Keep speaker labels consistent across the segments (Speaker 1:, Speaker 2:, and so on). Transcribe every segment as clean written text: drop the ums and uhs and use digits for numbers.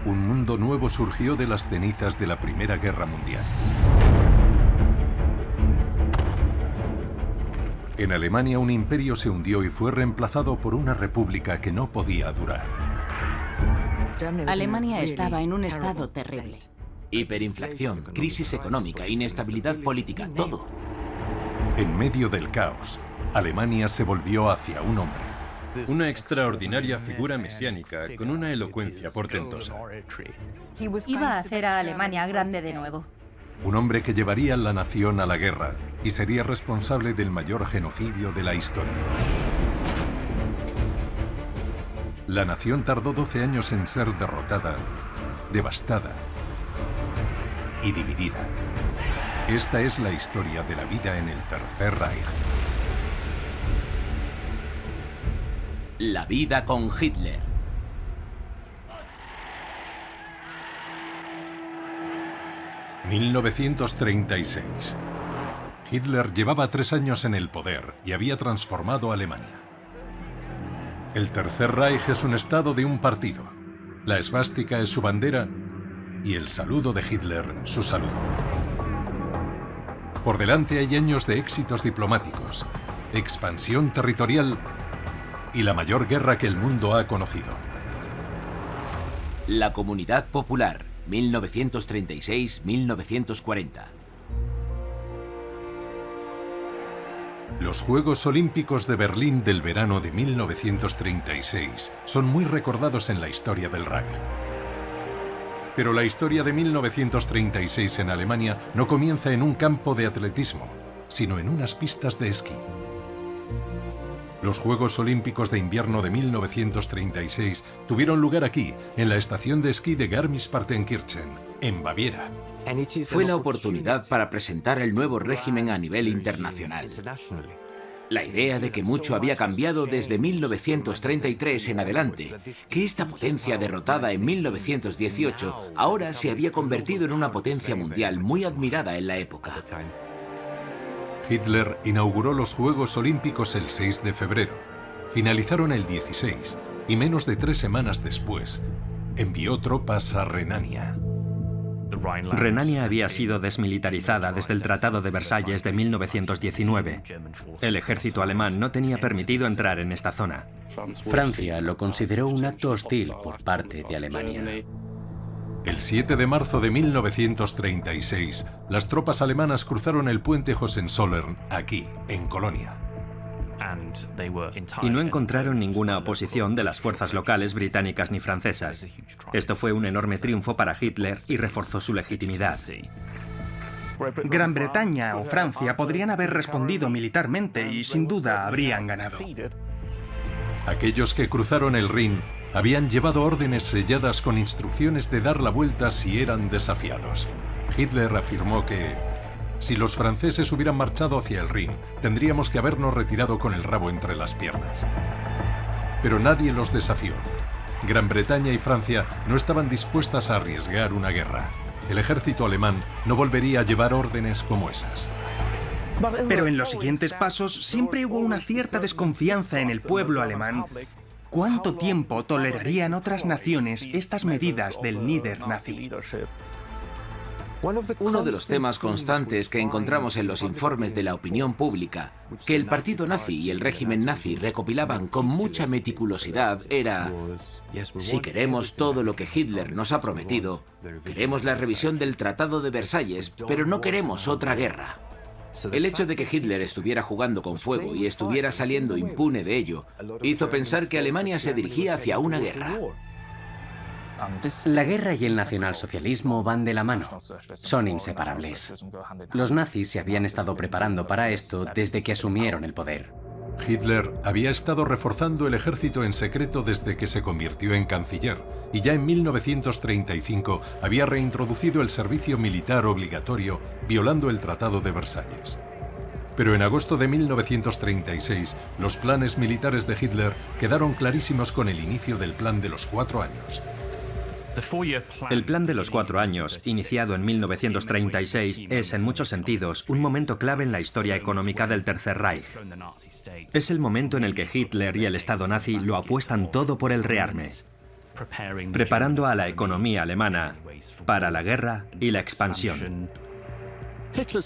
Speaker 1: Un mundo nuevo surgió de las cenizas de la Primera Guerra Mundial. En Alemania un imperio se hundió y fue reemplazado por una república que no podía durar.
Speaker 2: Alemania estaba en un estado terrible.
Speaker 3: Hiperinflación, crisis económica, inestabilidad política, todo.
Speaker 1: En medio del caos, Alemania se volvió hacia un hombre.
Speaker 4: Una extraordinaria figura mesiánica con una elocuencia portentosa.
Speaker 5: Iba a hacer a Alemania grande de nuevo.
Speaker 1: Un hombre que llevaría la nación a la guerra y sería responsable del mayor genocidio de la historia. La nación tardó 12 años en ser derrotada, devastada y dividida. Esta es la historia de la vida en el Tercer Reich.
Speaker 3: La vida con Hitler.
Speaker 1: ...1936... Hitler llevaba 3 años en el poder y había transformado Alemania. El Tercer Reich es un estado de un partido. La esvástica es su bandera y el saludo de Hitler su saludo. Por delante hay años de éxitos diplomáticos, expansión territorial y la mayor guerra que el mundo ha conocido.
Speaker 3: La Comunidad Popular, 1936-1940.
Speaker 1: Los Juegos Olímpicos de Berlín del verano de 1936 son muy recordados en la historia del Reich. Pero la historia de 1936 en Alemania no comienza en un campo de atletismo, sino en unas pistas de esquí. Los Juegos Olímpicos de Invierno de 1936 tuvieron lugar aquí, en la estación de esquí de Garmisch-Partenkirchen, en Baviera.
Speaker 3: Fue la oportunidad para presentar el nuevo régimen a nivel internacional. La idea de que mucho había cambiado desde 1933 en adelante, que esta potencia derrotada en 1918 ahora se había convertido en una potencia mundial muy admirada en la época.
Speaker 1: Hitler inauguró los Juegos Olímpicos el 6 de febrero, finalizaron el 16 y menos de 3 semanas después envió tropas a Renania.
Speaker 6: Renania había sido desmilitarizada desde el Tratado de Versalles de 1919. El ejército alemán no tenía permitido entrar en esta zona.
Speaker 7: Francia lo consideró un acto hostil por parte de Alemania.
Speaker 1: El 7 de marzo de 1936, las tropas alemanas cruzaron el puente Hohenzollern aquí, en Colonia.
Speaker 6: Y no encontraron ninguna oposición de las fuerzas locales británicas ni francesas. Esto fue un enorme triunfo para Hitler y reforzó su legitimidad.
Speaker 8: Gran Bretaña o Francia podrían haber respondido militarmente y sin duda habrían ganado.
Speaker 1: Aquellos que cruzaron el Rin habían llevado órdenes selladas con instrucciones de dar la vuelta si eran desafiados. Hitler afirmó que si los franceses hubieran marchado hacia el Rin, tendríamos que habernos retirado con el rabo entre las piernas. Pero nadie los desafió. Gran Bretaña y Francia no estaban dispuestas a arriesgar una guerra. El ejército alemán no volvería a llevar órdenes como esas.
Speaker 8: Pero en los siguientes pasos siempre hubo una cierta desconfianza en el pueblo alemán. ¿Cuánto tiempo tolerarían otras naciones estas medidas del líder nazi?
Speaker 3: Uno de los temas constantes que encontramos en los informes de la opinión pública, que el partido nazi y el régimen nazi recopilaban con mucha meticulosidad, era: si queremos todo lo que Hitler nos ha prometido, queremos la revisión del Tratado de Versalles, pero no queremos otra guerra. El hecho de que Hitler estuviera jugando con fuego y estuviera saliendo impune de ello, hizo pensar que Alemania se dirigía hacia una guerra.
Speaker 7: La guerra y el nacionalsocialismo van de la mano. Son inseparables. Los nazis se habían estado preparando para esto desde que asumieron el poder.
Speaker 1: Hitler había estado reforzando el ejército en secreto desde que se convirtió en canciller y ya en 1935 había reintroducido el servicio militar obligatorio, violando el Tratado de Versalles. Pero en agosto de 1936, los planes militares de Hitler quedaron clarísimos con el inicio del Plan de los 4 años.
Speaker 6: El Plan de los 4 años, iniciado en 1936, es, en muchos sentidos, un momento clave en la historia económica del Tercer Reich. Es el momento en el que Hitler y el Estado nazi lo apuestan todo por el rearme. preparando a la economía alemana para la guerra y la expansión.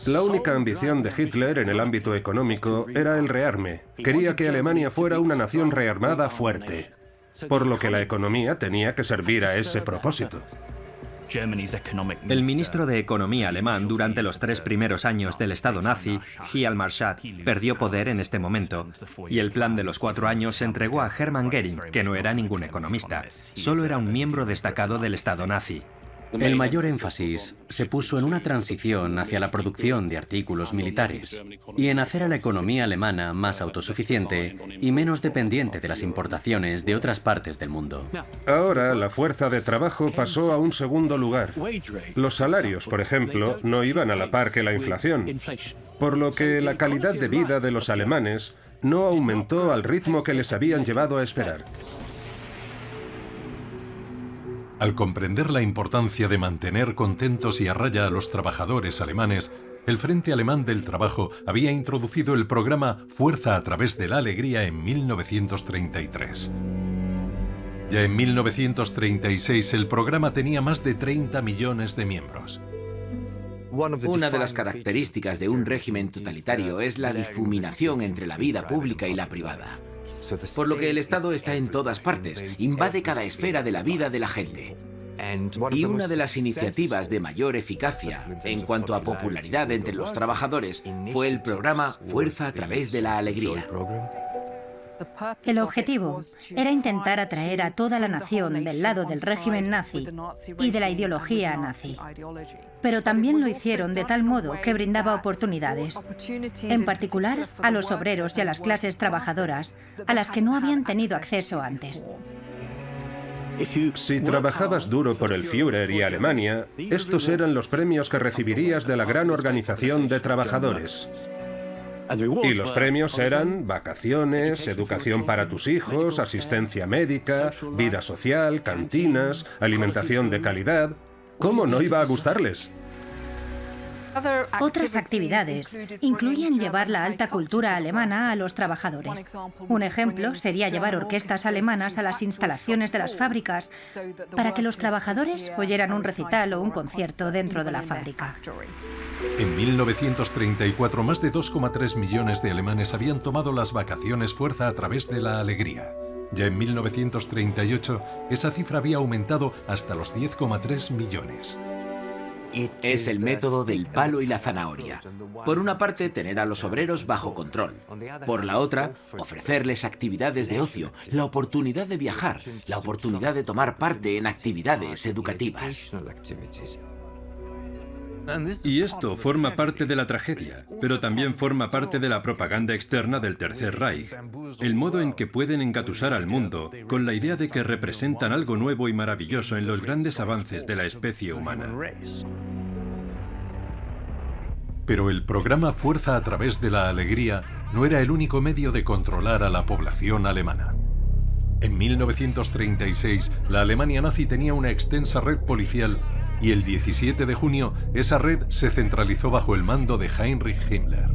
Speaker 9: La única ambición de Hitler en el ámbito económico era el rearme. Quería que Alemania fuera una nación rearmada fuerte, por lo que la economía tenía que servir a ese propósito.
Speaker 6: El ministro de Economía alemán durante los 3 primeros años del Estado nazi, Hjalmar perdió poder en este momento, y el plan de los 4 años se entregó a Hermann Göring, que no era ningún economista, solo era un miembro destacado del Estado nazi.
Speaker 7: El mayor énfasis se puso en una transición hacia la producción de artículos militares y en hacer a la economía alemana más autosuficiente y menos dependiente de las importaciones de otras partes del mundo.
Speaker 9: Ahora la fuerza de trabajo pasó a un segundo lugar. Los salarios, por ejemplo, no iban a la par que la inflación, por lo que la calidad de vida de los alemanes no aumentó al ritmo que les habían llevado a esperar.
Speaker 1: Al comprender la importancia de mantener contentos y a raya a los trabajadores alemanes, el Frente Alemán del Trabajo había introducido el programa Fuerza a través de la Alegría en 1933. Ya en 1936 el programa tenía más de 30 millones de miembros.
Speaker 3: Una de las características de un régimen totalitario es la difuminación entre la vida pública y la privada. Por lo que el Estado está en todas partes, invade cada esfera de la vida de la gente. Y una de las iniciativas de mayor eficacia en cuanto a popularidad entre los trabajadores fue el programa Fuerza a través de la Alegría.
Speaker 5: El objetivo era intentar atraer a toda la nación del lado del régimen nazi y de la ideología nazi. Pero también lo hicieron de tal modo que brindaba oportunidades, en particular a los obreros y a las clases trabajadoras, a las que no habían tenido acceso antes.
Speaker 9: Si trabajabas duro por el Führer y Alemania, estos eran los premios que recibirías de la gran organización de trabajadores. Y los premios eran vacaciones, educación para tus hijos, asistencia médica, vida social, cantinas, alimentación de calidad. ¿Cómo no iba a gustarles?
Speaker 5: Otras actividades incluyen llevar la alta cultura alemana a los trabajadores. Un ejemplo sería llevar orquestas alemanas a las instalaciones de las fábricas para que los trabajadores oyeran un recital o un concierto dentro de la fábrica.
Speaker 1: En 1934, más de 2,3 millones de alemanes habían tomado las vacaciones Fuerza a través de la Alegría. Ya en 1938, esa cifra había aumentado hasta los 10,3 millones.
Speaker 3: Es el método del palo y la zanahoria. Por una parte, tener a los obreros bajo control. Por la otra, ofrecerles actividades de ocio, la oportunidad de viajar, la oportunidad de tomar parte en actividades educativas.
Speaker 4: Y esto forma parte de la tragedia, pero también forma parte de la propaganda externa del Tercer Reich. El modo en que pueden engatusar al mundo con la idea de que representan algo nuevo y maravilloso en los grandes avances de la especie humana.
Speaker 1: Pero el programa Fuerza a través de la Alegría no era el único medio de controlar a la población alemana. En 1936, la Alemania nazi tenía una extensa red policial y el 17 de junio esa red se centralizó bajo el mando de Heinrich Himmler.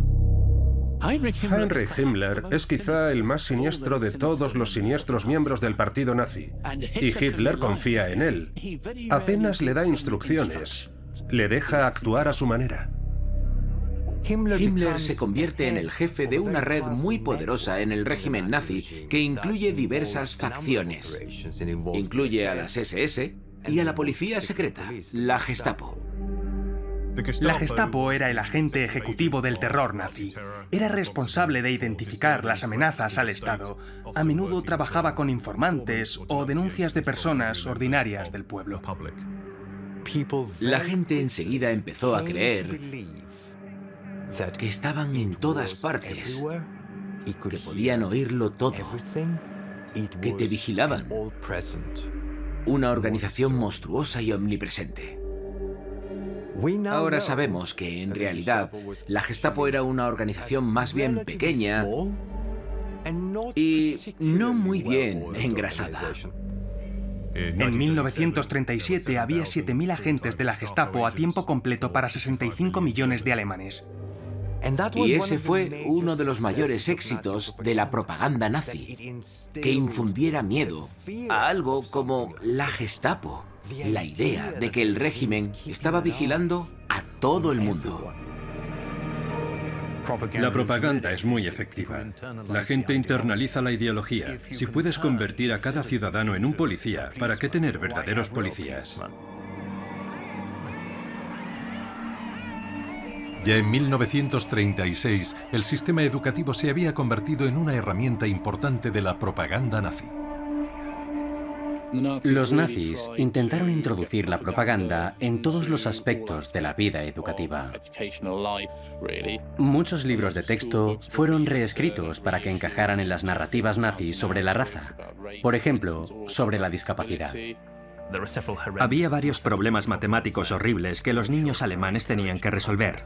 Speaker 9: Heinrich Himmler es quizá el más siniestro de todos los siniestros miembros del partido nazi, y Hitler confía en él. Apenas le da instrucciones, le deja actuar a su manera.
Speaker 3: Himmler se convierte en el jefe de una red muy poderosa en el régimen nazi que incluye diversas facciones. Incluye a las SS y a la policía secreta, la Gestapo.
Speaker 8: La Gestapo era el agente ejecutivo del terror nazi. Era responsable de identificar las amenazas al Estado. A menudo trabajaba con informantes o denuncias de personas ordinarias del pueblo.
Speaker 3: La gente enseguida empezó a creer que estaban en todas partes, que podían oírlo todo, que te vigilaban. Una organización monstruosa y omnipresente. Ahora sabemos que, en realidad, la Gestapo era una organización más bien pequeña y no muy bien engrasada.
Speaker 8: En 1937 había 7.000 agentes de la Gestapo a tiempo completo para 65 millones de alemanes.
Speaker 3: Y ese fue uno de los mayores éxitos de la propaganda nazi, que infundiera miedo a algo como la Gestapo, la idea de que el régimen estaba vigilando a todo el mundo.
Speaker 4: La propaganda es muy efectiva. La gente internaliza la ideología. Si puedes convertir a cada ciudadano en un policía, ¿para qué tener verdaderos policías?
Speaker 1: Ya en 1936, el sistema educativo se había convertido en una herramienta importante de la propaganda nazi.
Speaker 7: Los nazis intentaron introducir la propaganda en todos los aspectos de la vida educativa. Muchos libros de texto fueron reescritos para que encajaran en las narrativas nazis sobre la raza. Por ejemplo, sobre la discapacidad.
Speaker 6: Había varios problemas matemáticos horribles que los niños alemanes tenían que resolver.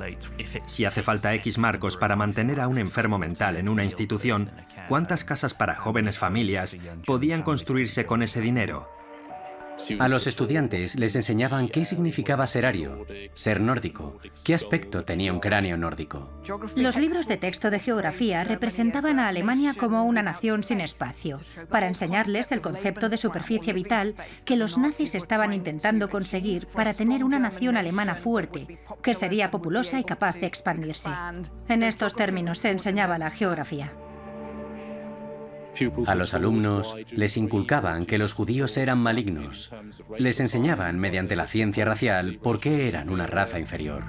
Speaker 6: Si hace falta X marcos para mantener a un enfermo mental en una institución, ¿cuántas casas para jóvenes familias podían construirse con ese dinero?
Speaker 7: A los estudiantes les enseñaban qué significaba ser ario, ser nórdico, qué aspecto tenía un cráneo nórdico.
Speaker 5: Los libros de texto de geografía representaban a Alemania como una nación sin espacio, para enseñarles el concepto de superficie vital que los nazis estaban intentando conseguir para tener una nación alemana fuerte, que sería populosa y capaz de expandirse. En estos términos se enseñaba la geografía.
Speaker 7: A los alumnos les inculcaban que los judíos eran malignos. Les enseñaban mediante la ciencia racial por qué eran una raza inferior.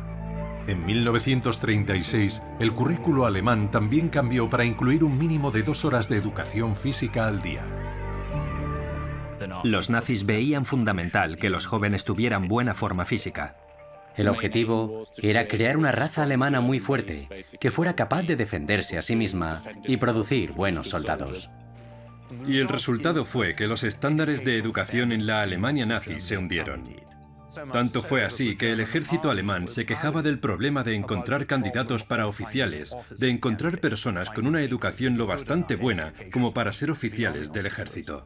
Speaker 1: En 1936, el currículo alemán también cambió para incluir un mínimo de 2 horas de educación física al día.
Speaker 6: Los nazis veían fundamental que los jóvenes tuvieran buena forma física.
Speaker 7: El objetivo era crear una raza alemana muy fuerte, que fuera capaz de defenderse a sí misma y producir buenos soldados.
Speaker 4: Y el resultado fue que los estándares de educación en la Alemania nazi se hundieron. Tanto fue así que el ejército alemán se quejaba del problema de encontrar candidatos para oficiales, de encontrar personas con una educación lo bastante buena como para ser oficiales del ejército.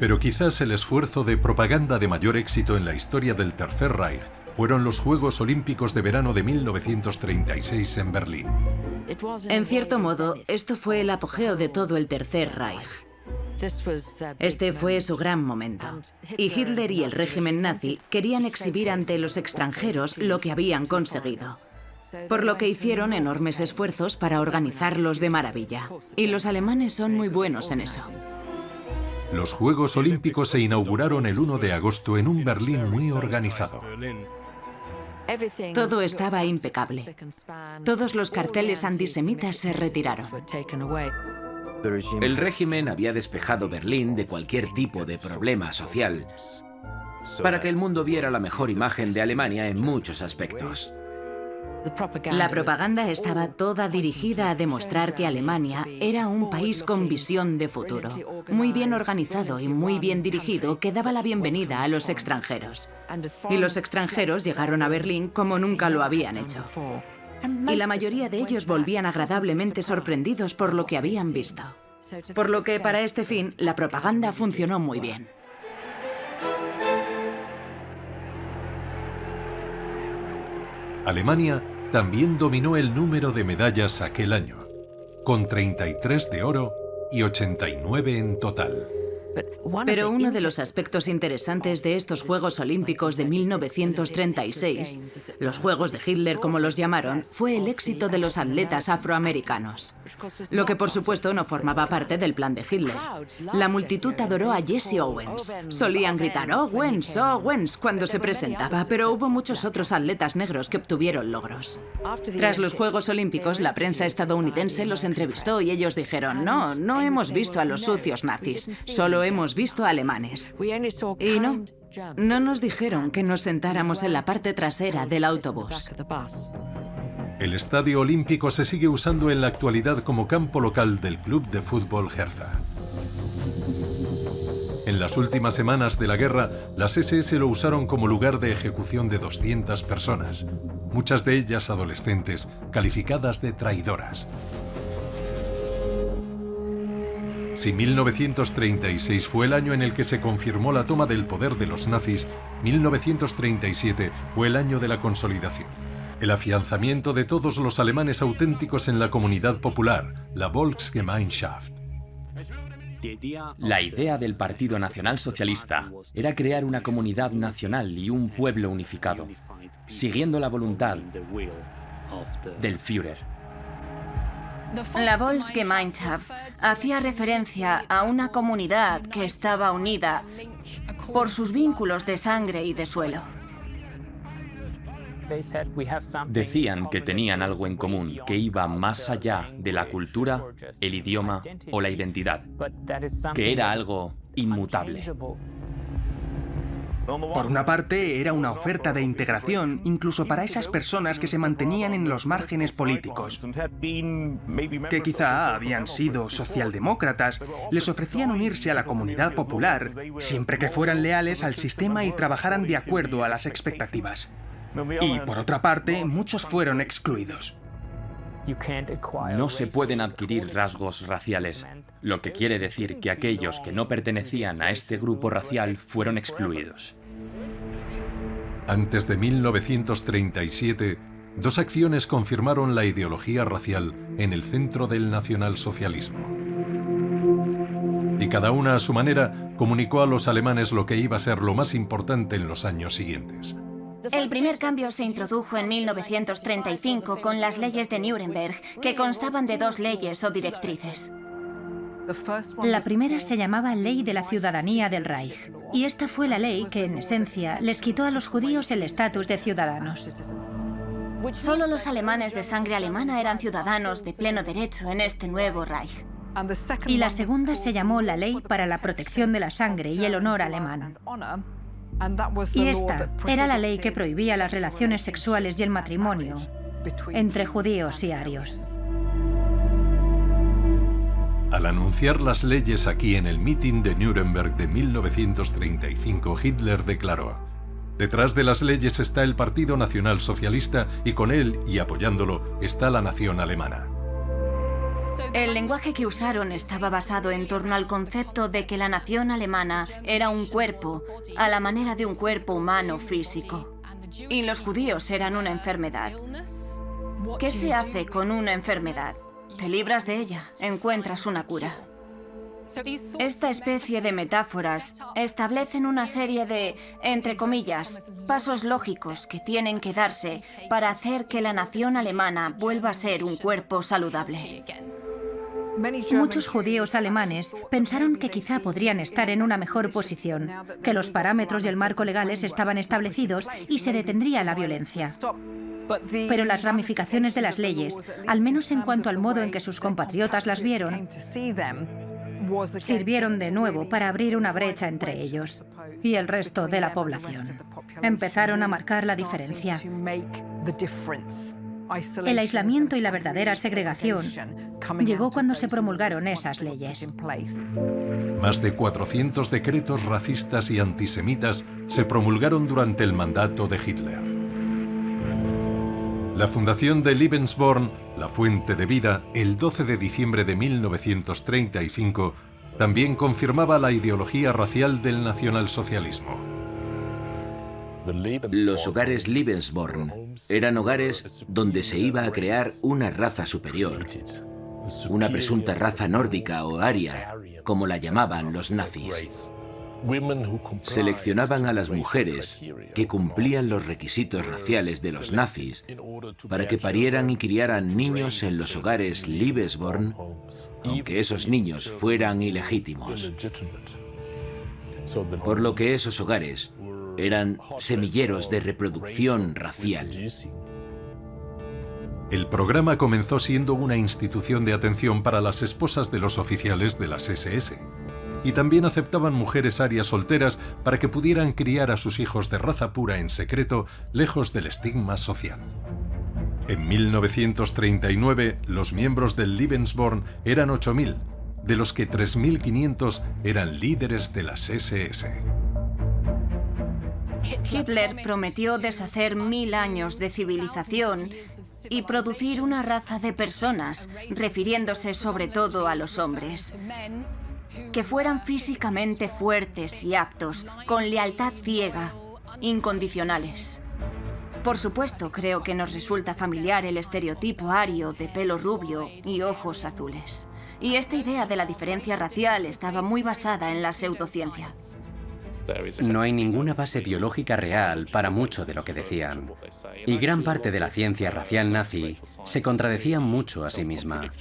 Speaker 1: Pero quizás el esfuerzo de propaganda de mayor éxito en la historia del Tercer Reich fueron los Juegos Olímpicos de Verano de 1936 en Berlín.
Speaker 2: En cierto modo, esto fue el apogeo de todo el Tercer Reich. Este fue su gran momento. Y Hitler y el régimen nazi querían exhibir ante los extranjeros lo que habían conseguido. Por lo que hicieron enormes esfuerzos para organizarlos de maravilla. Y los alemanes son muy buenos en eso.
Speaker 1: Los Juegos Olímpicos se inauguraron el 1 de agosto en un Berlín muy organizado.
Speaker 2: Todo estaba impecable. Todos los carteles antisemitas se retiraron.
Speaker 3: El régimen había despejado Berlín de cualquier tipo de problema social para que el mundo viera la mejor imagen de Alemania en muchos aspectos.
Speaker 2: La propaganda estaba toda dirigida a demostrar que Alemania era un país con visión de futuro, muy bien organizado y muy bien dirigido, que daba la bienvenida a los extranjeros. Y los extranjeros llegaron a Berlín como nunca lo habían hecho. Y la mayoría de ellos volvían agradablemente sorprendidos por lo que habían visto. Por lo que para este fin, la propaganda funcionó muy bien.
Speaker 1: Alemania también dominó el número de medallas aquel año, con 33 de oro y 89 en total.
Speaker 2: Pero uno de los aspectos interesantes de estos Juegos Olímpicos de 1936, los Juegos de Hitler como los llamaron, fue el éxito de los atletas afroamericanos. Lo que por supuesto no formaba parte del plan de Hitler. La multitud adoró a Jesse Owens. Solían gritar "Owens, Owens" cuando se presentaba, pero hubo muchos otros atletas negros que obtuvieron logros. Tras los Juegos Olímpicos, la prensa estadounidense los entrevistó y ellos dijeron: no hemos visto a los sucios nazis, solo hemos visto alemanes. Y no nos dijeron que nos sentáramos en la parte trasera del autobús.
Speaker 1: El Estadio Olímpico se sigue usando en la actualidad como campo local del club de fútbol Hertha. En las últimas semanas de la guerra, las SS lo usaron como lugar de ejecución de 200 personas, muchas de ellas adolescentes, calificadas de traidoras. Si 1936 fue el año en el que se confirmó la toma del poder de los nazis, 1937 fue el año de la consolidación. El afianzamiento de todos los alemanes auténticos en la comunidad popular, la Volksgemeinschaft.
Speaker 10: La idea del Partido Nacional Socialista era crear una comunidad nacional y un pueblo unificado, siguiendo la voluntad del Führer.
Speaker 11: La Volksgemeinschaft hacía referencia a una comunidad que estaba unida por sus vínculos de sangre y de suelo.
Speaker 10: Decían que tenían algo en común, que iba más allá de la cultura, el idioma o la identidad, que era algo inmutable.
Speaker 8: Por una parte, era una oferta de integración, incluso para esas personas que se mantenían en los márgenes políticos, que quizá habían sido socialdemócratas, les ofrecían unirse a la comunidad popular, siempre que fueran leales al sistema y trabajaran de acuerdo a las expectativas. Y por otra parte, muchos fueron excluidos.
Speaker 10: No se pueden adquirir rasgos raciales, lo que quiere decir que aquellos que no pertenecían a este grupo racial fueron excluidos.
Speaker 1: Antes de 1937, dos acciones confirmaron la ideología racial en el centro del nacionalsocialismo. Y cada una a su manera comunicó a los alemanes lo que iba a ser lo más importante en los años siguientes.
Speaker 11: El primer cambio se introdujo en 1935 con las leyes de Nuremberg, que constaban de dos leyes o directrices.
Speaker 5: La primera se llamaba Ley de la Ciudadanía del Reich, y esta fue la ley que, en esencia, les quitó a los judíos el estatus de ciudadanos.
Speaker 11: Solo los alemanes de sangre alemana eran ciudadanos de pleno derecho en este nuevo Reich.
Speaker 5: Y la segunda se llamó la Ley para la Protección de la Sangre y el Honor Alemán. Y esta era la ley que prohibía las relaciones sexuales y el matrimonio entre judíos y arios.
Speaker 1: Al anunciar las leyes aquí en el mitin de Nuremberg de 1935, Hitler declaró: detrás de las leyes está el Partido Nacional Socialista y con él, y apoyándolo, está la nación alemana.
Speaker 11: El lenguaje que usaron estaba basado en torno al concepto de que la nación alemana era un cuerpo, a la manera de un cuerpo humano físico. Y los judíos eran una enfermedad. ¿Qué se hace con una enfermedad? Te libras de ella, encuentras una cura. Esta especie de metáforas establecen una serie de, entre comillas, pasos lógicos que tienen que darse para hacer que la nación alemana vuelva a ser un cuerpo saludable.
Speaker 5: Muchos judíos alemanes pensaron que quizá podrían estar en una mejor posición, que los parámetros y el marco legales estaban establecidos y se detendría la violencia. Pero las ramificaciones de las leyes, al menos en cuanto al modo en que sus compatriotas las vieron, sirvieron de nuevo para abrir una brecha entre ellos y el resto de la población. Empezaron a marcar la diferencia. El aislamiento y la verdadera segregación llegó cuando se promulgaron esas leyes.
Speaker 1: Más de 400 decretos racistas y antisemitas se promulgaron durante el mandato de Hitler. La fundación de Lebensborn, la fuente de vida, el 12 de diciembre de 1935, también confirmaba la ideología racial del nacionalsocialismo.
Speaker 3: Los hogares Lebensborn eran hogares donde se iba a crear una raza superior, una presunta raza nórdica o aria, como la llamaban los nazis. Seleccionaban a las mujeres que cumplían los requisitos raciales de los nazis para que parieran y criaran niños en los hogares Lebensborn, aunque esos niños fueran ilegítimos. Por lo que esos hogares eran semilleros de reproducción racial.
Speaker 1: El programa comenzó siendo una institución de atención para las esposas de los oficiales de las SS. Y también aceptaban mujeres arias solteras para que pudieran criar a sus hijos de raza pura en secreto, lejos del estigma social. En 1939, los miembros del Lebensborn eran 8.000, de los que 3.500 eran líderes de las SS.
Speaker 11: Hitler prometió deshacer 1000 años de civilización y producir una raza de personas, refiriéndose sobre todo a los hombres, que fueran físicamente fuertes y aptos, con lealtad ciega, incondicionales. Por supuesto, creo que nos resulta familiar el estereotipo ario de pelo rubio y ojos azules. Y esta idea de la diferencia racial estaba muy basada en la pseudociencia.
Speaker 7: No hay ninguna base biológica real para mucho de lo que decían. Y gran parte de la ciencia racial nazi se contradecía mucho a sí misma.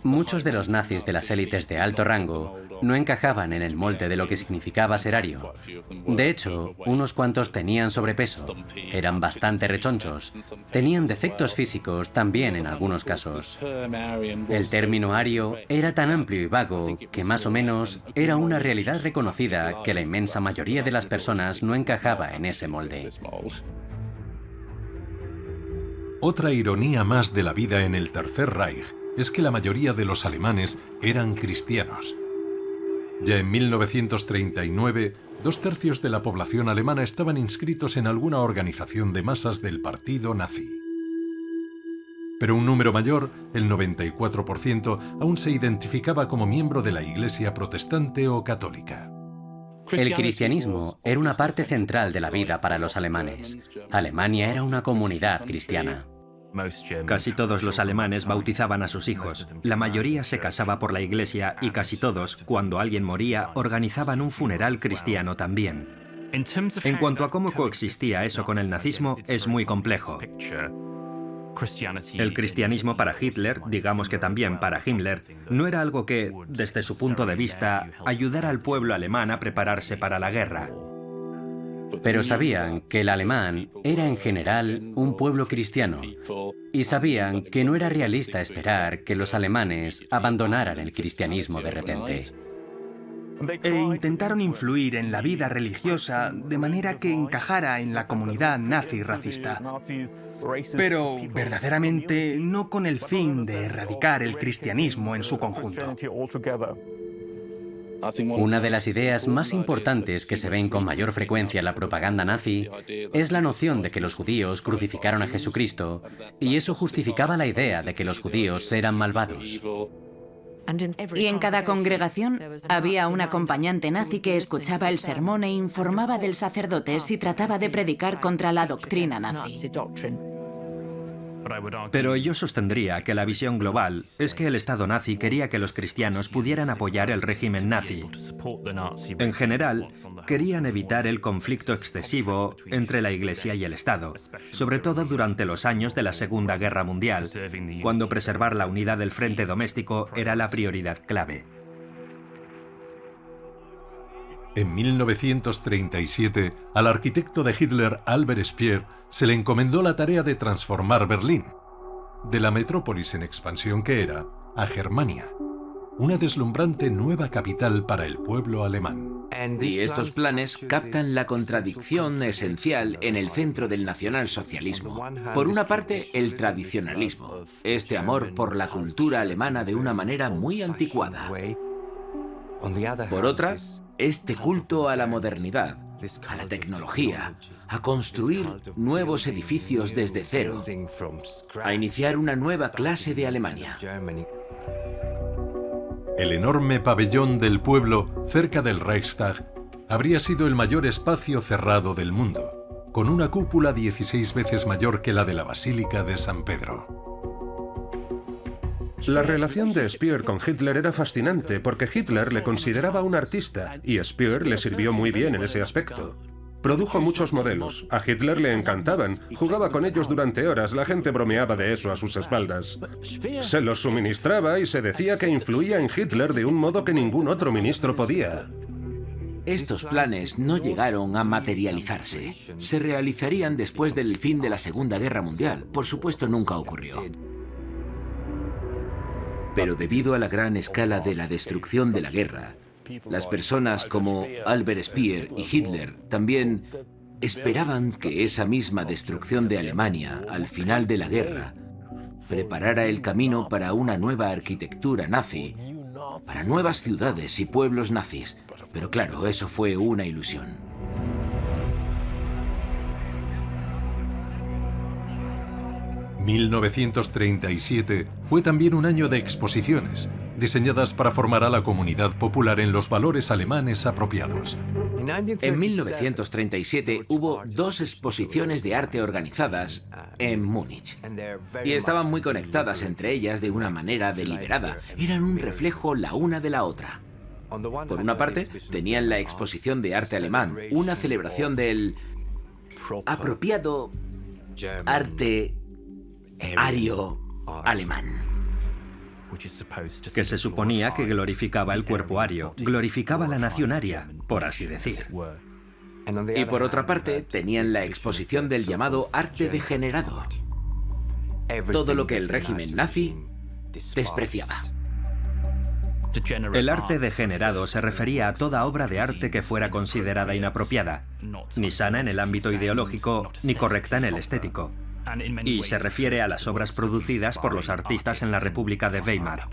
Speaker 7: Muchos de los nazis de las élites de alto rango no encajaban en el molde de lo que significaba ser ario. De hecho, unos cuantos tenían sobrepeso, eran bastante rechonchos, tenían defectos físicos también en algunos casos. El término ario era tan amplio y vago que más o menos era una realidad reconocida que la inmensa mayoría de las personas no encajaba en ese molde.
Speaker 1: Otra ironía más de la vida en el Tercer Reich es que la mayoría de los alemanes eran cristianos. Ya en 1939, 2/3 de la población alemana estaban inscritos en alguna organización de masas del partido nazi. Pero un número mayor, el 94%, aún se identificaba como miembro de la Iglesia protestante o católica.
Speaker 7: El cristianismo era una parte central de la vida para los alemanes. Alemania era una comunidad cristiana.
Speaker 6: Casi todos los alemanes bautizaban a sus hijos. La mayoría se casaba por la iglesia y casi todos, cuando alguien moría, organizaban un funeral cristiano también. En cuanto a cómo coexistía eso con el nazismo, es muy complejo. El cristianismo para Hitler, digamos que también para Himmler, no era algo que, desde su punto de vista, ayudara al pueblo alemán a prepararse para la guerra.
Speaker 7: Pero sabían que el alemán era en general un pueblo cristiano y sabían que no era realista esperar que los alemanes abandonaran el cristianismo de repente.
Speaker 8: E intentaron influir en la vida religiosa de manera que encajara en la comunidad nazi racista. Pero verdaderamente no con el fin de erradicar el cristianismo en su conjunto.
Speaker 7: Una de las ideas más importantes que se ven con mayor frecuencia en la propaganda nazi es la noción de que los judíos crucificaron a Jesucristo y eso justificaba la idea de que los judíos eran malvados.
Speaker 2: Y en cada congregación había un acompañante nazi que escuchaba el sermón e informaba del sacerdote si trataba de predicar contra la doctrina nazi.
Speaker 6: Pero yo sostendría que la visión global es que el Estado nazi quería que los cristianos pudieran apoyar el régimen nazi. En general, querían evitar el conflicto excesivo entre la Iglesia y el Estado, sobre todo durante los años de la Segunda Guerra Mundial, cuando preservar la unidad del frente doméstico era la prioridad clave.
Speaker 1: En 1937, al arquitecto de Hitler, Albert Speer, se le encomendó la tarea de transformar Berlín, de la metrópolis en expansión que era, a Germania, una deslumbrante nueva capital para el pueblo alemán.
Speaker 3: Y estos planes captan la contradicción esencial en el centro del nacionalsocialismo. Por una parte, el tradicionalismo, este amor por la cultura alemana de una manera muy anticuada. Por otra, este culto a la modernidad, a la tecnología, a construir nuevos edificios desde cero, a iniciar una nueva clase de Alemania.
Speaker 1: El enorme pabellón del pueblo, cerca del Reichstag, habría sido el mayor espacio cerrado del mundo, con una cúpula 16 veces mayor que la de la Basílica de San Pedro.
Speaker 9: La relación de Speer con Hitler era fascinante porque Hitler le consideraba un artista y Speer le sirvió muy bien en ese aspecto. Produjo muchos modelos, a Hitler le encantaban, jugaba con ellos durante horas, la gente bromeaba de eso a sus espaldas. Se los suministraba y se decía que influía en Hitler de un modo que ningún otro ministro podía.
Speaker 3: Estos planes no llegaron a materializarse. Se realizarían después del fin de la Segunda Guerra Mundial. Por supuesto, nunca ocurrió. Pero debido a la gran escala de la destrucción de la guerra, las personas como Albert Speer y Hitler también esperaban que esa misma destrucción de Alemania al final de la guerra preparara el camino para una nueva arquitectura nazi, para nuevas ciudades y pueblos nazis. Pero claro, eso fue una ilusión.
Speaker 1: 1937 fue también un año de exposiciones, diseñadas para formar a la comunidad popular en los valores alemanes apropiados.
Speaker 3: En 1937 hubo 2 exposiciones de arte organizadas en Múnich. Y estaban muy conectadas entre ellas de una manera deliberada. Eran un reflejo la una de la otra. Por una parte, tenían la exposición de arte alemán, una celebración del apropiado arte ario alemán,
Speaker 6: que se suponía que glorificaba el cuerpo ario, glorificaba la nación aria, por así decir.
Speaker 3: Y por otra parte, tenían la exposición del llamado arte degenerado, todo lo que el régimen nazi despreciaba.
Speaker 6: El arte degenerado se refería a toda obra de arte que fuera considerada inapropiada, ni sana en el ámbito ideológico, ni correcta en el estético. Y se refiere a las obras producidas por los artistas en la República de Weimar.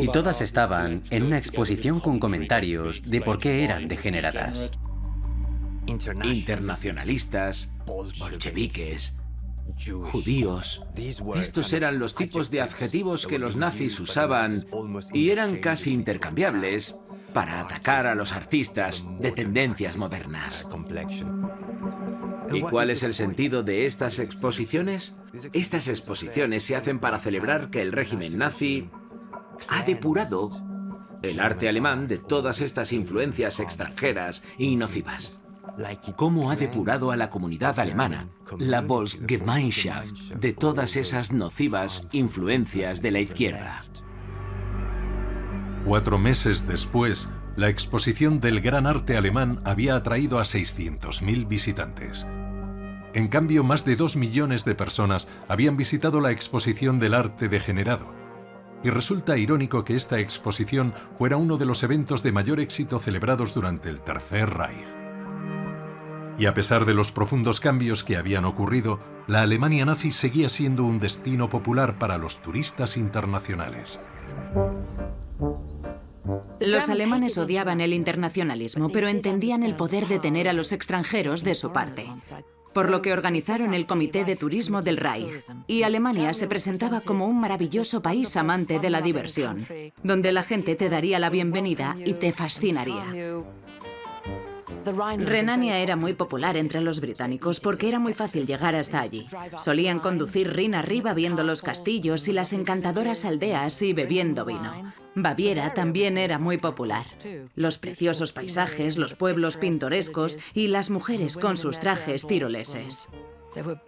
Speaker 7: Y todas estaban en una exposición con comentarios de por qué eran degeneradas.
Speaker 3: Internacionalistas, bolcheviques, judíos. Estos eran los tipos de adjetivos que los nazis usaban y eran casi intercambiables para atacar a los artistas de tendencias modernas. ¿Y cuál es el sentido de estas exposiciones? Estas exposiciones se hacen para celebrar que el régimen nazi ha depurado el arte alemán de todas estas influencias extranjeras y nocivas. ¿Cómo ha depurado a la comunidad alemana, la Volksgemeinschaft, de todas esas nocivas influencias de la izquierda?
Speaker 1: 4 meses después, la exposición del gran arte alemán había atraído a 600.000 visitantes. En cambio, más de 2 millones de personas habían visitado la exposición del arte degenerado. Y resulta irónico que esta exposición fuera uno de los eventos de mayor éxito celebrados durante el Tercer Reich. Y a pesar de los profundos cambios que habían ocurrido, la Alemania nazi seguía siendo un destino popular para los turistas internacionales.
Speaker 2: Los alemanes odiaban el internacionalismo, pero entendían el poder de tener a los extranjeros de su parte. Por lo que organizaron el Comité de Turismo del Reich, y Alemania se presentaba como un maravilloso país amante de la diversión, donde la gente te daría la bienvenida y te fascinaría. Renania era muy popular entre los británicos porque era muy fácil llegar hasta allí. Solían conducir Rin arriba viendo los castillos y las encantadoras aldeas y bebiendo vino. Baviera también era muy popular. Los preciosos paisajes, los pueblos pintorescos y las mujeres con sus trajes tiroleses.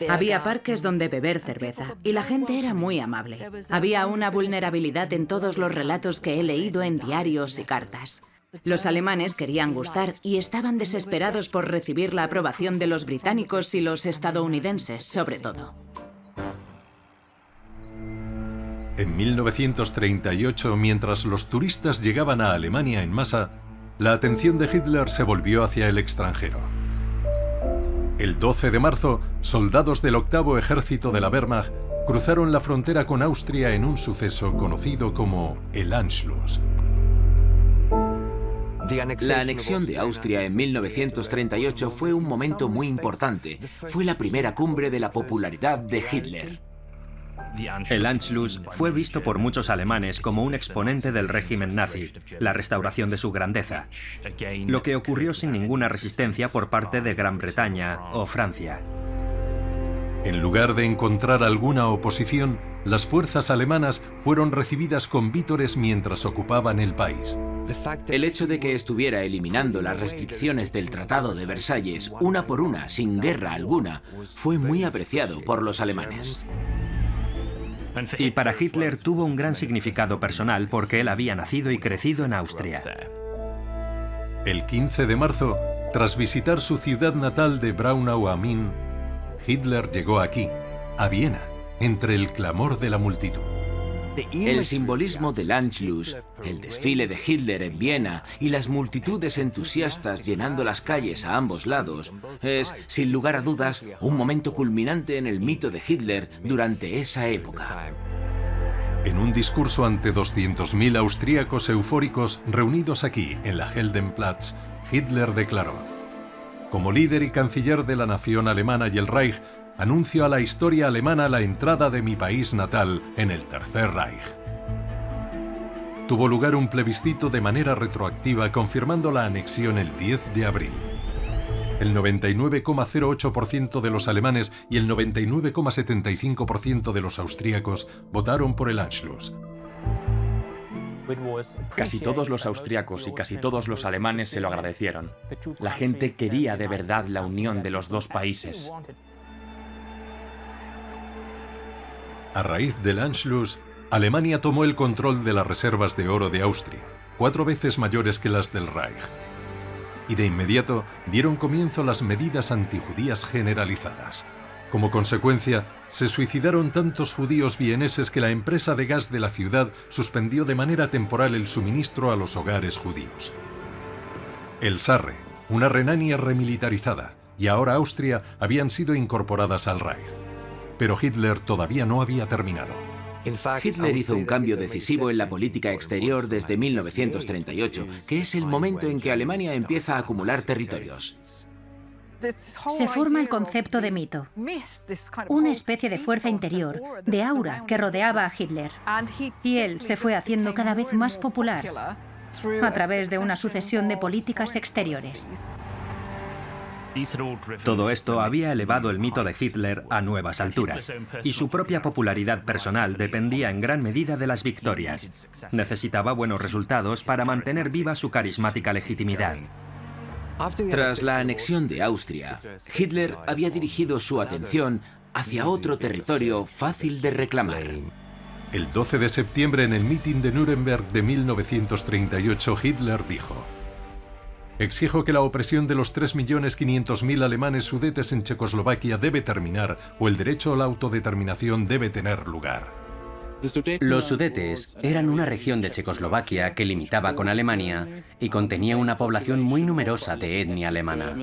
Speaker 2: Había parques donde beber cerveza y la gente era muy amable. Había una vulnerabilidad en todos los relatos que he leído en diarios y cartas. Los alemanes querían gustar y estaban desesperados por recibir la aprobación de los británicos y los estadounidenses, sobre todo.
Speaker 1: En 1938, mientras los turistas llegaban a Alemania en masa, la atención de Hitler se volvió hacia el extranjero. El 12 de marzo, soldados del 8º Ejército de la Wehrmacht cruzaron la frontera con Austria en un suceso conocido como el Anschluss.
Speaker 3: La anexión de Austria en 1938 fue un momento muy importante. Fue la primera cumbre de la popularidad de Hitler.
Speaker 6: El Anschluss fue visto por muchos alemanes como un exponente del régimen nazi, la restauración de su grandeza, lo que ocurrió sin ninguna resistencia por parte de Gran Bretaña o Francia.
Speaker 1: En lugar de encontrar alguna oposición, las fuerzas alemanas fueron recibidas con vítores mientras ocupaban el país.
Speaker 3: El hecho de que estuviera eliminando las restricciones del Tratado de Versalles una por una, sin guerra alguna, fue muy apreciado por los alemanes.
Speaker 6: Y para Hitler tuvo un gran significado personal porque él había nacido y crecido en Austria.
Speaker 1: El 15 de marzo, tras visitar su ciudad natal de Braunau am Inn, Hitler llegó aquí, a Viena, entre el clamor de la multitud.
Speaker 3: El simbolismo del Anschluss, el desfile de Hitler en Viena y las multitudes entusiastas llenando las calles a ambos lados es, sin lugar a dudas, un momento culminante en el mito de Hitler durante esa época.
Speaker 1: En un discurso ante 200.000 austríacos eufóricos reunidos aquí, en la Heldenplatz, Hitler declaró: como líder y canciller de la nación alemana y el Reich, anuncio a la historia alemana la entrada de mi país natal en el Tercer Reich. Tuvo lugar un plebiscito de manera retroactiva confirmando la anexión el 10 de abril. El 99,08% de los alemanes y el 99,75% de los austríacos votaron por el Anschluss.
Speaker 10: Casi todos los austríacos y casi todos los alemanes se lo agradecieron. La gente quería de verdad la unión de los dos países.
Speaker 1: A raíz del Anschluss, Alemania tomó el control de las reservas de oro de Austria, 4 veces mayores que las del Reich. Y de inmediato dieron comienzo las medidas antijudías generalizadas. Como consecuencia, se suicidaron tantos judíos vieneses que la empresa de gas de la ciudad suspendió de manera temporal el suministro a los hogares judíos. El Sarre, una Renania remilitarizada, y ahora Austria habían sido incorporadas al Reich. Pero Hitler todavía no había terminado.
Speaker 3: Hitler hizo un cambio decisivo en la política exterior desde 1938, que es el momento en que Alemania empieza a acumular territorios.
Speaker 5: Se forma el concepto de mito, una especie de fuerza interior, de aura que rodeaba a Hitler. Y él se fue haciendo cada vez más popular a través de una sucesión de políticas exteriores.
Speaker 6: Todo esto había elevado el mito de Hitler a nuevas alturas, y su propia popularidad personal dependía en gran medida de las victorias. Necesitaba buenos resultados para mantener viva su carismática legitimidad.
Speaker 3: Tras la anexión de Austria, Hitler había dirigido su atención hacia otro territorio fácil de reclamar.
Speaker 1: El 12 de septiembre, en el mitin de Nuremberg de 1938, Hitler dijo: «Exijo que la opresión de los 3.500.000 alemanes sudetes en Checoslovaquia debe terminar, o el derecho a la autodeterminación debe tener lugar».
Speaker 7: Los Sudetes eran una región de Checoslovaquia que limitaba con Alemania y contenía una población muy numerosa de etnia alemana.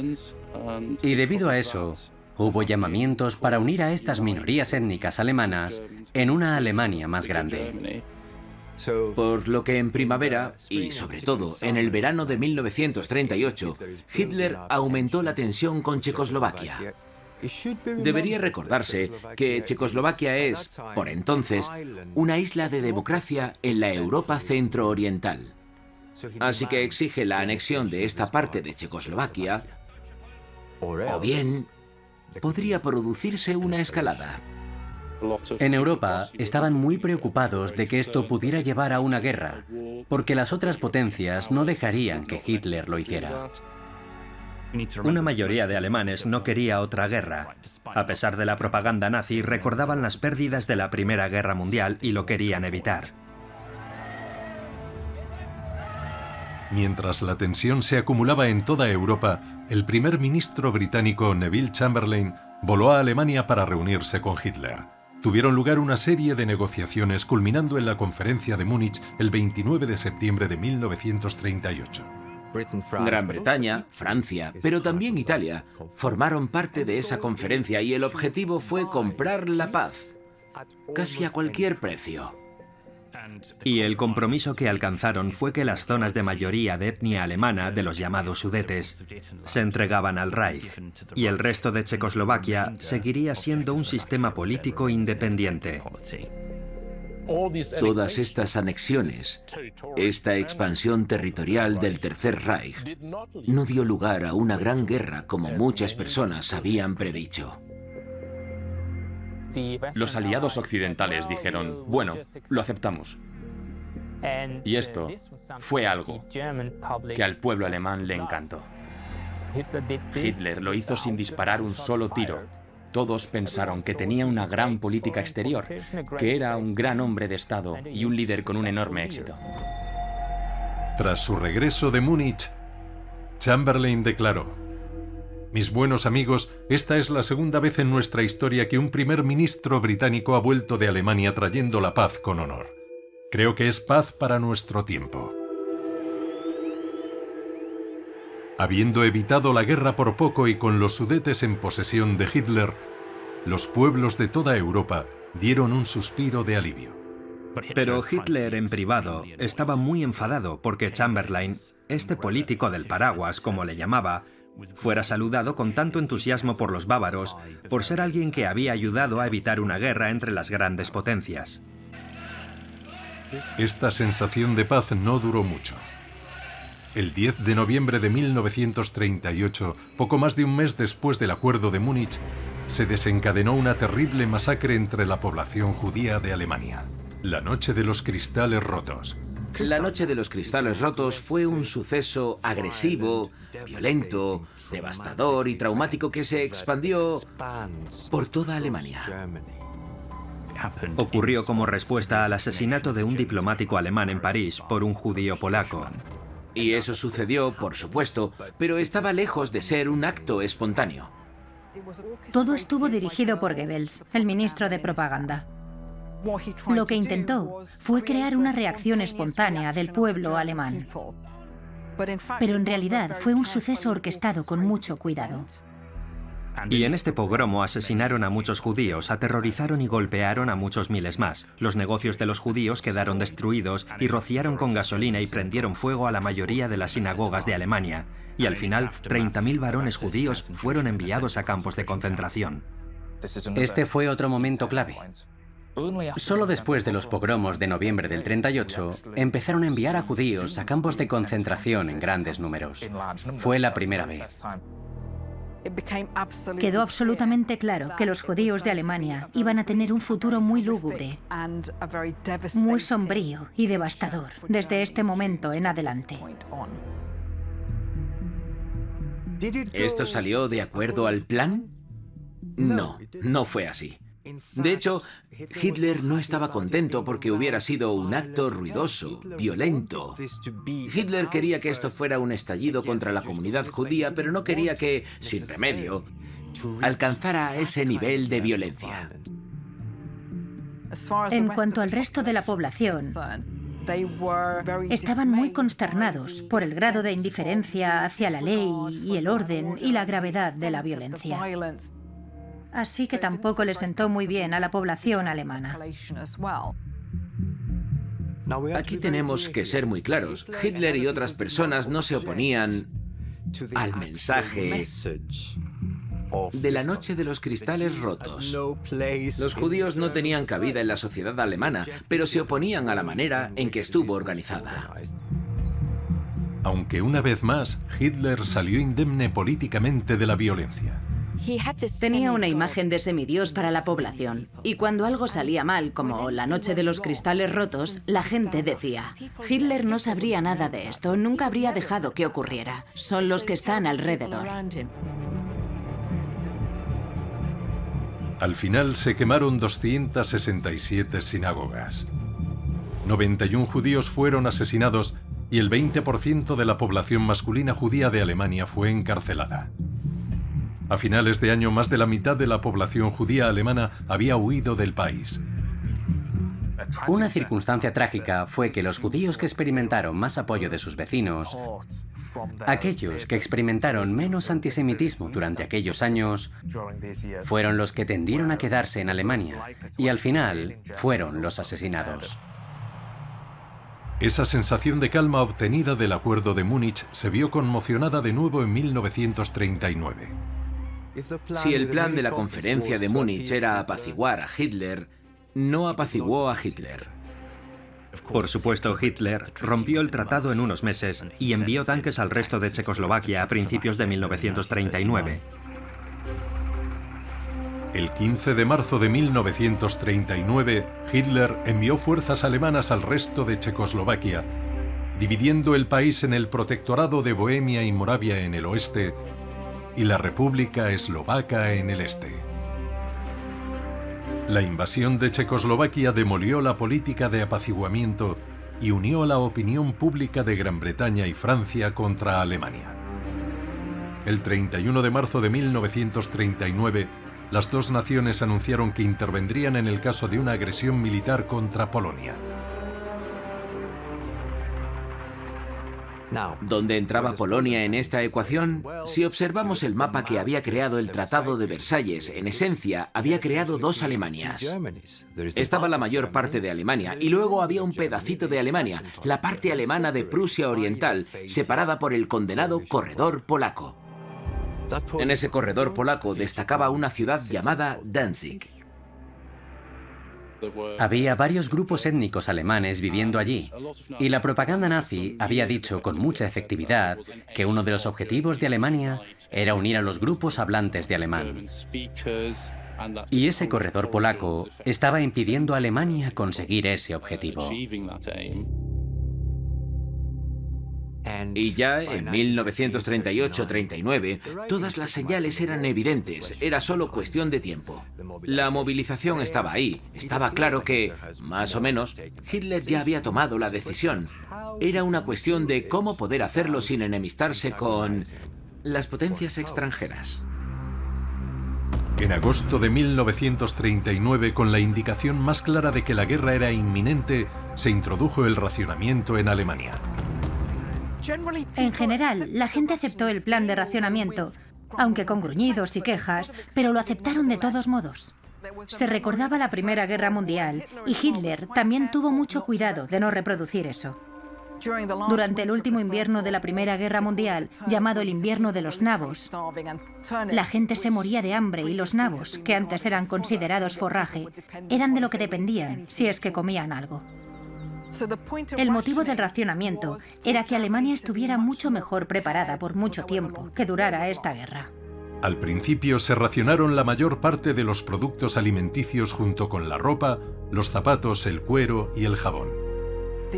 Speaker 7: Y debido a eso, hubo llamamientos para unir a estas minorías étnicas alemanas en una Alemania más grande.
Speaker 3: Por lo que en primavera, y sobre todo en el verano de 1938, Hitler aumentó la tensión con Checoslovaquia. Debería recordarse que Checoslovaquia es, por entonces, una isla de democracia en la Europa centro-oriental. Así que exige la anexión de esta parte de Checoslovaquia, o bien podría producirse una escalada.
Speaker 7: En Europa estaban muy preocupados de que esto pudiera llevar a una guerra, porque las otras potencias no dejarían que Hitler lo hiciera.
Speaker 6: Una mayoría de alemanes no quería otra guerra. A pesar de la propaganda nazi, recordaban las pérdidas de la Primera Guerra Mundial y lo querían evitar.
Speaker 1: Mientras la tensión se acumulaba en toda Europa, el primer ministro británico Neville Chamberlain voló a Alemania para reunirse con Hitler. Tuvieron lugar una serie de negociaciones culminando en la conferencia de Múnich el 29 de septiembre de 1938.
Speaker 3: Gran Bretaña, Francia, pero también Italia, formaron parte de esa conferencia y el objetivo fue comprar la paz, casi a cualquier precio.
Speaker 6: Y el compromiso que alcanzaron fue que las zonas de mayoría de etnia alemana, de los llamados Sudetes, se entregaban al Reich, y el resto de Checoslovaquia seguiría siendo un sistema político independiente.
Speaker 3: Todas estas anexiones, esta expansión territorial del Tercer Reich, no dio lugar a una gran guerra como muchas personas habían predicho.
Speaker 10: Los aliados occidentales dijeron, bueno, lo aceptamos. Y esto fue algo que al pueblo alemán le encantó. Hitler lo hizo sin disparar un solo tiro. Todos pensaron que tenía una gran política exterior, que era un gran hombre de Estado y un líder con un enorme éxito.
Speaker 1: Tras su regreso de Múnich, Chamberlain declaró: «Mis buenos amigos, esta es la segunda vez en nuestra historia que un primer ministro británico ha vuelto de Alemania trayendo la paz con honor. Creo que es paz para nuestro tiempo». Habiendo evitado la guerra por poco y con los Sudetes en posesión de Hitler, los pueblos de toda Europa dieron un suspiro de alivio.
Speaker 6: Pero Hitler en privado estaba muy enfadado porque Chamberlain, este político del paraguas como le llamaba, fuera saludado con tanto entusiasmo por los bávaros, por ser alguien que había ayudado a evitar una guerra entre las grandes potencias.
Speaker 1: Esta sensación de paz no duró mucho. El 10 de noviembre de 1938, poco más de un mes después del Acuerdo de Múnich, se desencadenó una terrible masacre entre la población judía de Alemania. La Noche de los Cristales Rotos.
Speaker 3: La Noche de los Cristales Rotos fue un suceso agresivo, violento, devastador y traumático que se expandió por toda Alemania.
Speaker 6: Ocurrió como respuesta al asesinato de un diplomático alemán en París por un judío polaco.
Speaker 3: Y eso sucedió, por supuesto, pero estaba lejos de ser un acto espontáneo.
Speaker 5: Todo estuvo dirigido por Goebbels, el ministro de propaganda. Lo que intentó fue crear una reacción espontánea del pueblo alemán. Pero en realidad fue un suceso orquestado con mucho cuidado.
Speaker 6: Y en este pogromo asesinaron a muchos judíos, aterrorizaron y golpearon a muchos miles más. Los negocios de los judíos quedaron destruidos y rociaron con gasolina y prendieron fuego a la mayoría de las sinagogas de Alemania. Y al final, 30.000 varones judíos fueron enviados a campos de concentración.
Speaker 7: Este fue otro momento clave. Solo después de los pogromos de noviembre del 38, empezaron a enviar a judíos a campos de concentración en grandes números. Fue la primera vez.
Speaker 5: Quedó absolutamente claro que los judíos de Alemania iban a tener un futuro muy lúgubre, muy sombrío y devastador desde este momento en adelante.
Speaker 3: ¿Esto salió de acuerdo al plan? No, no fue así. De hecho, Hitler no estaba contento porque hubiera sido un acto ruidoso, violento. Hitler quería que esto fuera un estallido contra la comunidad judía, pero no quería que, sin remedio, alcanzara ese nivel de violencia.
Speaker 5: En cuanto al resto de la población, estaban muy consternados por el grado de indiferencia hacia la ley y el orden y la gravedad de la violencia. Así que tampoco le sentó muy bien a la población alemana.
Speaker 3: Aquí tenemos que ser muy claros. Hitler y otras personas no se oponían al mensaje de la Noche de los Cristales Rotos. Los judíos no tenían cabida en la sociedad alemana, pero se oponían a la manera en que estuvo organizada.
Speaker 1: Aunque una vez más, Hitler salió indemne políticamente de la violencia.
Speaker 2: Tenía una imagen de semidios para la población, y cuando algo salía mal, como la Noche de los Cristales Rotos, la gente decía: Hitler no sabría nada de esto, nunca habría dejado que ocurriera. Son los que están alrededor.
Speaker 1: Al final se quemaron 267 sinagogas. 91 judíos fueron asesinados y el 20% de la población masculina judía de Alemania fue encarcelada. A finales de año, más de la mitad de la población judía alemana había huido del país.
Speaker 7: Una circunstancia trágica fue que los judíos que experimentaron más apoyo de sus vecinos, aquellos que experimentaron menos antisemitismo durante aquellos años, fueron los que tendieron a quedarse en Alemania y al final fueron los asesinados.
Speaker 1: Esa sensación de calma obtenida del Acuerdo de Múnich se vio conmocionada de nuevo en 1939.
Speaker 3: Si el plan de la Conferencia de Múnich era apaciguar a Hitler, no apaciguó a Hitler.
Speaker 6: Por supuesto, Hitler rompió el tratado en unos meses y envió tanques al resto de Checoslovaquia a principios de 1939.
Speaker 1: El 15 de marzo de 1939, Hitler envió fuerzas alemanas al resto de Checoslovaquia, dividiendo el país en el protectorado de Bohemia y Moravia en el oeste y la República Eslovaca en el este. La invasión de Checoslovaquia demolió la política de apaciguamiento y unió a la opinión pública de Gran Bretaña y Francia contra Alemania. El 31 de marzo de 1939, las dos naciones anunciaron que intervendrían en el caso de una agresión militar contra Polonia.
Speaker 3: ¿Dónde entraba Polonia en esta ecuación? Si observamos el mapa que había creado el Tratado de Versalles, en esencia, había creado dos Alemanias. Estaba la mayor parte de Alemania y luego había un pedacito de Alemania, la parte alemana de Prusia Oriental, separada por el condenado corredor polaco. En ese corredor polaco destacaba una ciudad llamada Danzig.
Speaker 7: Había varios grupos étnicos alemanes viviendo allí, y la propaganda nazi había dicho con mucha efectividad que uno de los objetivos de Alemania era unir a los grupos hablantes de alemán. Y ese corredor polaco estaba impidiendo a Alemania conseguir ese objetivo.
Speaker 3: Y ya en 1938-39, todas las señales eran evidentes, era solo cuestión de tiempo. La movilización estaba ahí, estaba claro que, más o menos, Hitler ya había tomado la decisión. Era una cuestión de cómo poder hacerlo sin enemistarse con las potencias extranjeras.
Speaker 1: En agosto de 1939, con la indicación más clara de que la guerra era inminente, se introdujo el racionamiento en Alemania.
Speaker 5: En general, la gente aceptó el plan de racionamiento, aunque con gruñidos y quejas, pero lo aceptaron de todos modos. Se recordaba la Primera Guerra Mundial y Hitler también tuvo mucho cuidado de no reproducir eso. Durante el último invierno de la Primera Guerra Mundial, llamado el invierno de los nabos, la gente se moría de hambre y los nabos, que antes eran considerados forraje, eran de lo que dependían si es que comían algo. El motivo del racionamiento era que Alemania estuviera mucho mejor preparada por mucho tiempo que durara esta guerra.
Speaker 1: Al principio se racionaron la mayor parte de los productos alimenticios junto con la ropa, los zapatos, el cuero y el jabón.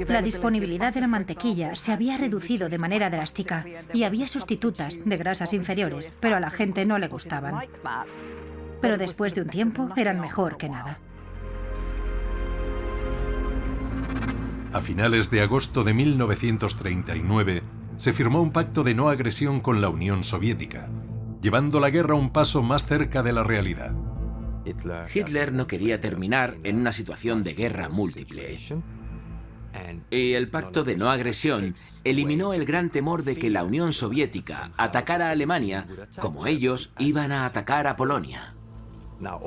Speaker 5: La disponibilidad de la mantequilla se había reducido de manera drástica y había sustitutas de grasas inferiores, pero a la gente no le gustaban. Pero después de un tiempo eran mejor que nada.
Speaker 1: A finales de agosto de 1939, se firmó un pacto de no agresión con la Unión Soviética, llevando la guerra un paso más cerca de la realidad.
Speaker 3: Hitler no quería terminar en una situación de guerra múltiple. Y el pacto de no agresión eliminó el gran temor de que la Unión Soviética atacara a Alemania como ellos iban a atacar a Polonia.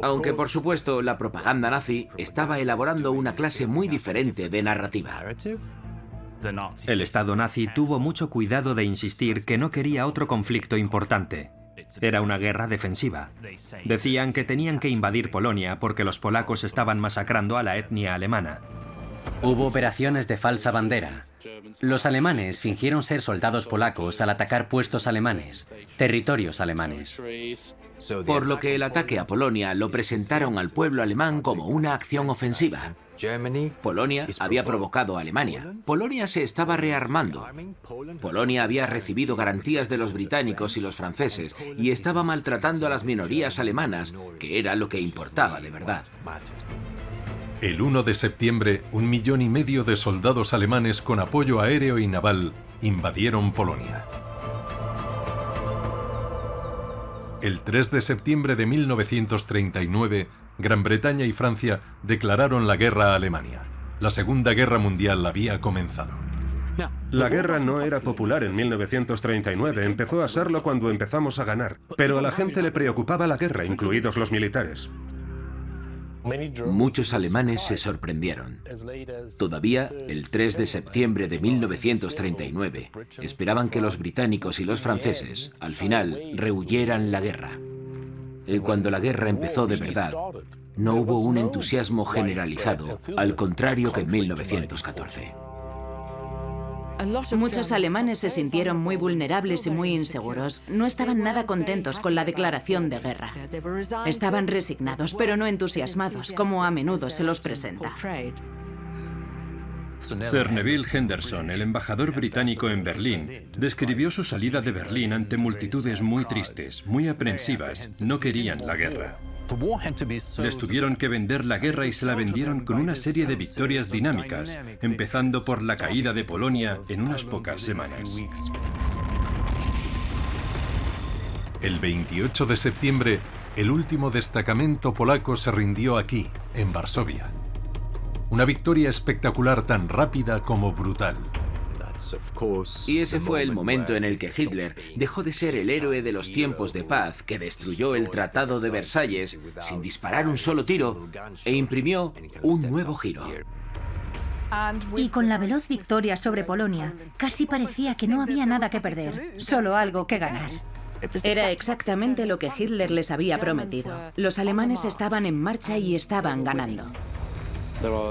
Speaker 3: Aunque, por supuesto, la propaganda nazi estaba elaborando una clase muy diferente de narrativa.
Speaker 6: El Estado nazi tuvo mucho cuidado de insistir que no quería otro conflicto importante. Era una guerra defensiva. Decían que tenían que invadir Polonia porque los polacos estaban masacrando a la etnia alemana.
Speaker 7: Hubo operaciones de falsa bandera. Los alemanes fingieron ser soldados polacos al atacar puestos alemanes, territorios alemanes.
Speaker 3: Por lo que el ataque a Polonia lo presentaron al pueblo alemán como una acción ofensiva. Polonia había provocado a Alemania. Polonia se estaba rearmando. Polonia había recibido garantías de los británicos y los franceses y estaba maltratando a las minorías alemanas, que era lo que importaba de verdad.
Speaker 1: El 1 de septiembre, 1,5 millones de soldados alemanes con apoyo aéreo y naval invadieron Polonia. El 3 de septiembre de 1939, Gran Bretaña y Francia declararon la guerra a Alemania. La Segunda Guerra Mundial había comenzado.
Speaker 9: La guerra no era popular en 1939, empezó a serlo cuando empezamos a ganar. Pero a la gente le preocupaba la guerra, incluidos los militares.
Speaker 3: Muchos alemanes se sorprendieron. Todavía, el 3 de septiembre de 1939, esperaban que los británicos y los franceses, al final, rehuyeran la guerra. Y cuando la guerra empezó de verdad, no hubo un entusiasmo generalizado, al contrario que en 1914.
Speaker 2: Muchos alemanes se sintieron muy vulnerables y muy inseguros. No estaban nada contentos con la declaración de guerra. Estaban resignados, pero no entusiasmados, como a menudo se los presenta.
Speaker 4: Sir Neville Henderson, el embajador británico en Berlín, describió su salida de Berlín ante multitudes muy tristes, muy aprensivas. No querían la guerra. Les tuvieron que vender la guerra y se la vendieron con una serie de victorias dinámicas, empezando por la caída de Polonia en unas pocas semanas.
Speaker 1: El 28 de septiembre, el último destacamento polaco se rindió aquí, en Varsovia. Una victoria espectacular tan rápida como brutal.
Speaker 3: Y ese fue el momento en el que Hitler dejó de ser el héroe de los tiempos de paz que destruyó el Tratado de Versalles sin disparar un solo tiro e imprimió un nuevo giro.
Speaker 5: Y con la veloz victoria sobre Polonia, casi parecía que no había nada que perder, solo algo que ganar.
Speaker 2: Era exactamente lo que Hitler les había prometido. Los alemanes estaban en marcha y estaban ganando.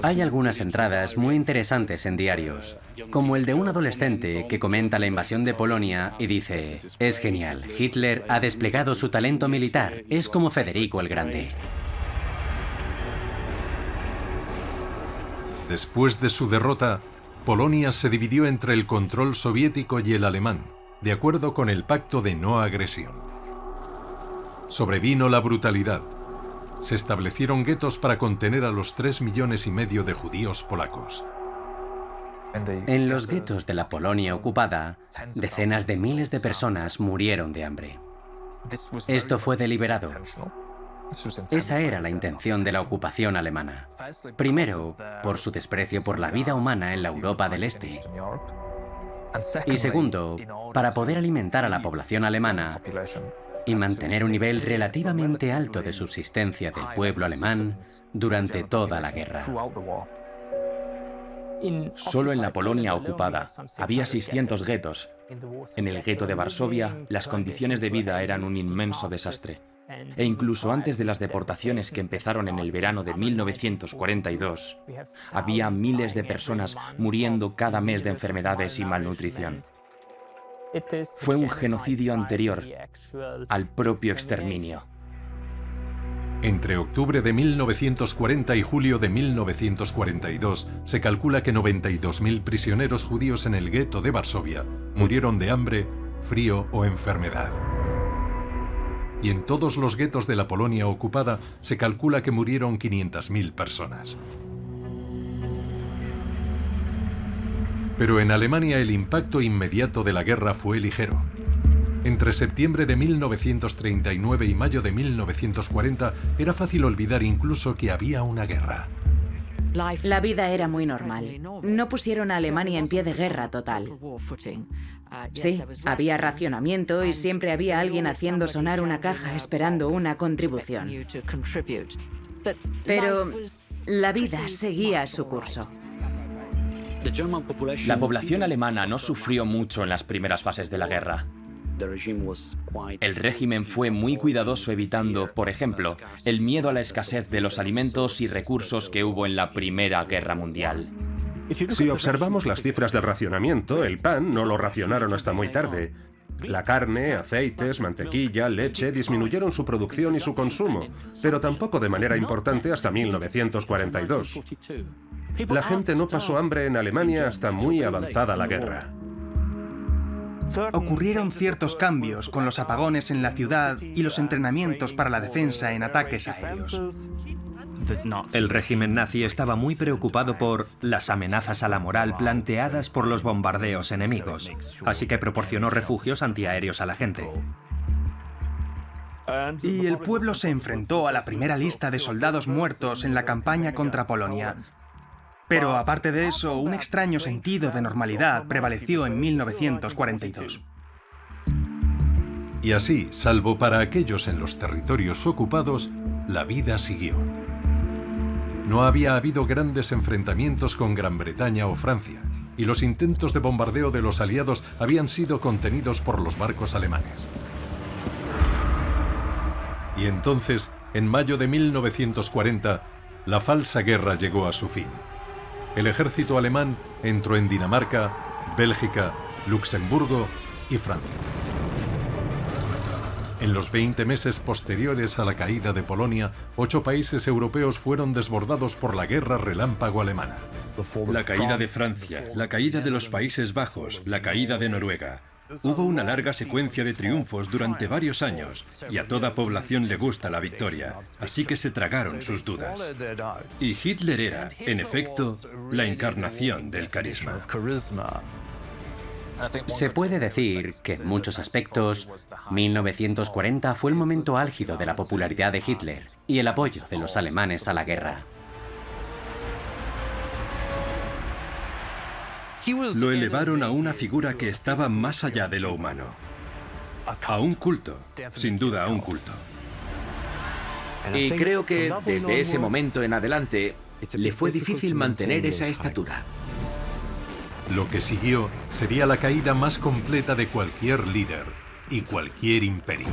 Speaker 7: Hay algunas entradas muy interesantes en diarios, como el de un adolescente que comenta la invasión de Polonia y dice: es genial, Hitler ha desplegado su talento militar, es como Federico el Grande.
Speaker 1: Después de su derrota, Polonia se dividió entre el control soviético y el alemán, de acuerdo con el pacto de no agresión. Sobrevino la brutalidad. Se establecieron guetos para contener a los 3,5 millones de judíos polacos.
Speaker 7: En los guetos de la Polonia ocupada, decenas de miles de personas murieron de hambre. Esto fue deliberado. Esa era la intención de la ocupación alemana. Primero, por su desprecio por la vida humana en la Europa del Este. Y segundo, para poder alimentar a la población alemana y mantener un nivel relativamente alto de subsistencia del pueblo alemán durante toda la guerra.
Speaker 10: Solo en la Polonia ocupada había 600 guetos. En el gueto de Varsovia, las condiciones de vida eran un inmenso desastre. E incluso antes de las deportaciones que empezaron en el verano de 1942, había miles de personas muriendo cada mes de enfermedades y malnutrición. Fue un genocidio anterior al propio exterminio.
Speaker 1: Entre octubre de 1940 y julio de 1942, se calcula que 92.000 prisioneros judíos en el gueto de Varsovia murieron de hambre, frío o enfermedad. Y en todos los guetos de la Polonia ocupada se calcula que murieron 500.000 personas. Pero en Alemania el impacto inmediato de la guerra fue ligero. Entre septiembre de 1939 y mayo de 1940 era fácil olvidar incluso que había una guerra.
Speaker 2: La vida era muy normal. No pusieron a Alemania en pie de guerra total. Sí, había racionamiento y siempre había alguien haciendo sonar una caja esperando una contribución. Pero la vida seguía su curso.
Speaker 10: La población alemana no sufrió mucho en las primeras fases de la guerra. El régimen fue muy cuidadoso evitando, por ejemplo, el miedo a la escasez de los alimentos y recursos que hubo en la Primera Guerra Mundial.
Speaker 9: Si observamos las cifras del racionamiento, el pan no lo racionaron hasta muy tarde. La carne, aceites, mantequilla, leche disminuyeron su producción y su consumo, pero tampoco de manera importante hasta 1942. La gente no pasó hambre en Alemania hasta muy avanzada la guerra.
Speaker 8: Ocurrieron ciertos cambios con los apagones en la ciudad y los entrenamientos para la defensa en ataques aéreos.
Speaker 6: El régimen nazi estaba muy preocupado por las amenazas a la moral planteadas por los bombardeos enemigos, así que proporcionó refugios antiaéreos a la gente.
Speaker 8: Y el pueblo se enfrentó a la primera lista de soldados muertos en la campaña contra Polonia. Pero aparte de eso, un extraño sentido de normalidad prevaleció en 1942.
Speaker 1: Y así, salvo para aquellos en los territorios ocupados, la vida siguió. No había habido grandes enfrentamientos con Gran Bretaña o Francia, y los intentos de bombardeo de los aliados habían sido contenidos por los barcos alemanes. Y entonces, en mayo de 1940, la falsa guerra llegó a su fin. El ejército alemán entró en Dinamarca, Bélgica, Luxemburgo y Francia. En los 20 meses posteriores a la caída de Polonia, 8 países europeos fueron desbordados por la guerra relámpago alemana.
Speaker 4: La caída de Francia, la caída de los Países Bajos, la caída de Noruega. Hubo una larga secuencia de triunfos durante varios años y a toda población le gusta la victoria, así que se tragaron sus dudas. Y Hitler era, en efecto, la encarnación del carisma.
Speaker 7: Se puede decir que en muchos aspectos, 1940 fue el momento álgido de la popularidad de Hitler y el apoyo de los alemanes a la guerra.
Speaker 4: Lo elevaron a una figura que estaba más allá de lo humano. A un culto, sin duda a un culto.
Speaker 3: Y creo que desde ese momento en adelante le fue difícil mantener esa estatura.
Speaker 1: Lo que siguió sería la caída más completa de cualquier líder, y cualquier imperio.